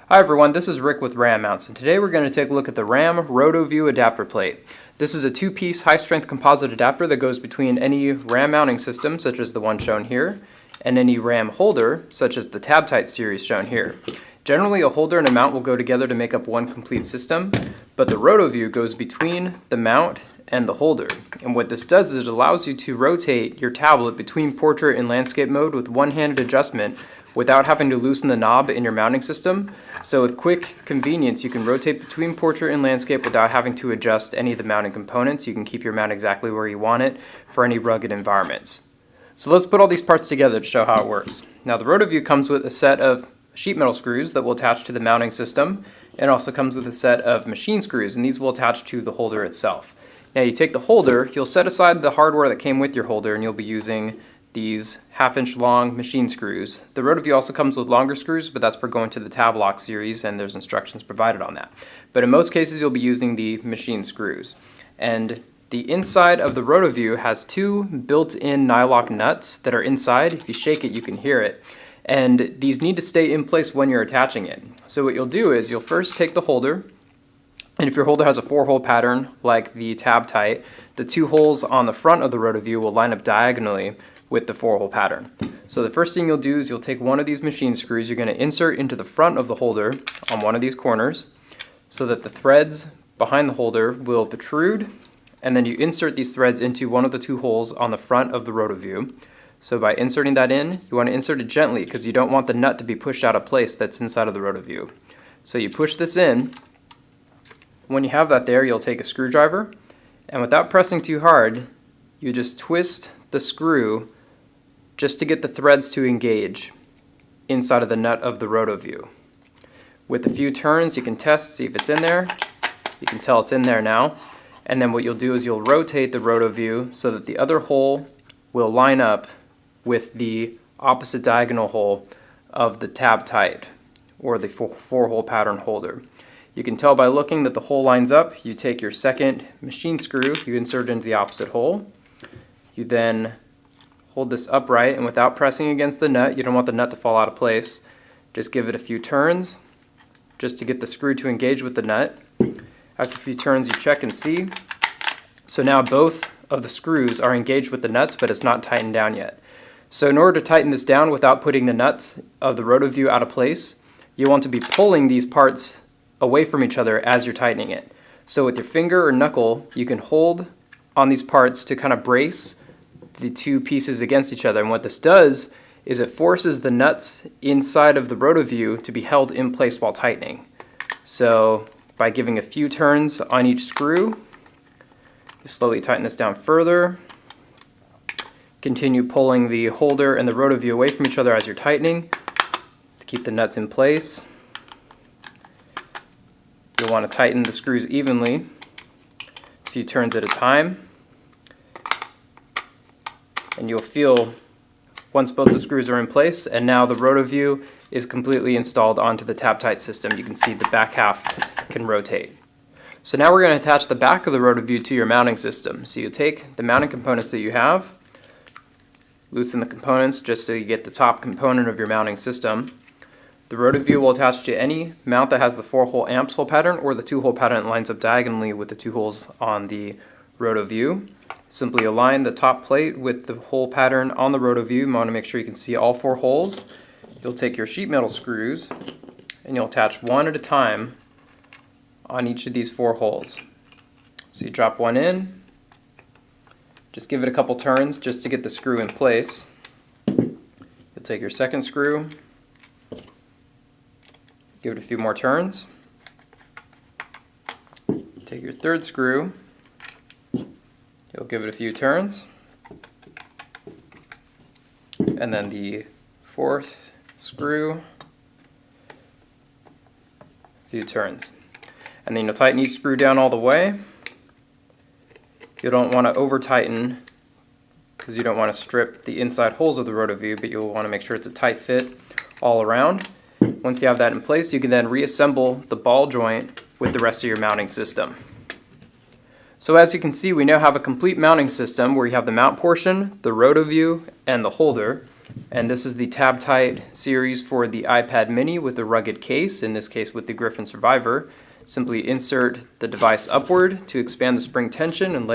Hi everyone, this is Rick with RAM Mounts, and today we're going to take a look at the RAM Roto adapter plate. This is a two-piece high-strength composite adapter that goes between any RAM mounting system, such as the one shown here, and any RAM holder, such as the TabTite series shown here. Generally, a holder and a mount will go together to make up one complete system, but the Roto goes between the mount and the holder. And what this does is it allows you to rotate your tablet between portrait and landscape mode with one-handed adjustment without having to loosen the knob in your mounting system. So with quick convenience, you can rotate between portrait and landscape without having to adjust any of the mounting components. You can keep your mount exactly where you want it for any rugged environments. So let's put all these parts together to show how it works. Now the Roto comes with a set of sheet metal screws that will attach to the mounting system. It also comes with a set of machine screws, and these will attach to the holder itself. Now you take the holder, you'll set aside the hardware that came with your holder, and you'll be using these 1/2-inch long machine screws. The Roto also comes with longer screws, but that's for going to the tab lock series, and there's instructions provided on that. But in most cases, you'll be using the machine screws. And the inside of the Roto has two built-in nylock nuts that are inside. If you shake it, you can hear it. And these need to stay in place when you're attaching it. So what you'll do is you'll first take the holder, and if your holder has a 4-hole pattern like the TabTite, the 2 holes on the front of the Roto will line up diagonally with the 4-hole pattern. So the first thing you'll do is you'll take one of these machine screws, you're going to insert into the front of the holder on one of these corners so that the threads behind the holder will protrude, and then you insert these threads into one of the 2 holes on the front of the Roto. So by inserting that in, you want to insert it gently because you don't want the nut to be pushed out of place that's inside of the Roto. So you push this in. When you have that there, you'll take a screwdriver, and without pressing too hard, you just twist the screw just to get the threads to engage inside of the nut of the Roto. With a few turns, you can test, see if it's in there. You can tell it's in there now. And then what you'll do is you'll rotate the Roto so that the other hole will line up with the opposite diagonal hole of the TabTite, or the 4-hole pattern holder. You can tell by looking that the hole lines up. You take your second machine screw, you insert it into the opposite hole. You then hold this upright, and without pressing against the nut, you don't want the nut to fall out of place. Just give it a few turns just to get the screw to engage with the nut. After a few turns, you check and see. So now both of the screws are engaged with the nuts, but it's not tightened down yet. So in order to tighten this down without putting the nuts of the Roto out of place, you want to be pulling these parts away from each other as you're tightening it. So with your finger or knuckle, you can hold on these parts to kind of brace the 2 pieces against each other. And what this does is it forces the nuts inside of the Roto to be held in place while tightening. So by giving a few turns on each screw, you slowly tighten this down further. Continue pulling the holder and the Roto away from each other as you're tightening to keep the nuts in place. You'll want to tighten the screws evenly, a few turns at a time. And you'll feel once both the screws are in place, and now the Roto is completely installed onto the TabTite system. You can see the back half can rotate. So now we're going to attach the back of the Roto to your mounting system. So you take the mounting components that you have, loosen the components just so you get the top component of your mounting system. The Roto will attach to any mount that has the 4-hole amps hole pattern or the 2-hole pattern that lines up diagonally with the 2 holes on the Roto. Simply align the top plate with the hole pattern on the Roto. You want to make sure you can see all 4 holes. You'll take your sheet metal screws and you'll attach one at a time on each of these 4 holes. So you drop one in, just give it a couple turns just to get the screw in place. You'll take your second screw, give it a few more turns, take your third screw, you'll give it a few turns, and then the 4th screw, a few turns. And then you'll tighten each screw down all the way. You don't want to over tighten because you don't want to strip the inside holes of the Roto, but you'll want to make sure it's a tight fit all around. Once you have that in place, you can then reassemble the ball joint with the rest of your mounting system. So as you can see, we now have a complete mounting system where you have the mount portion, the Roto and the holder. And this is the Tab Tight series for the iPad mini with the rugged case, in this case with the Griffin Survivor. Simply insert the device upward to expand the spring tension and lay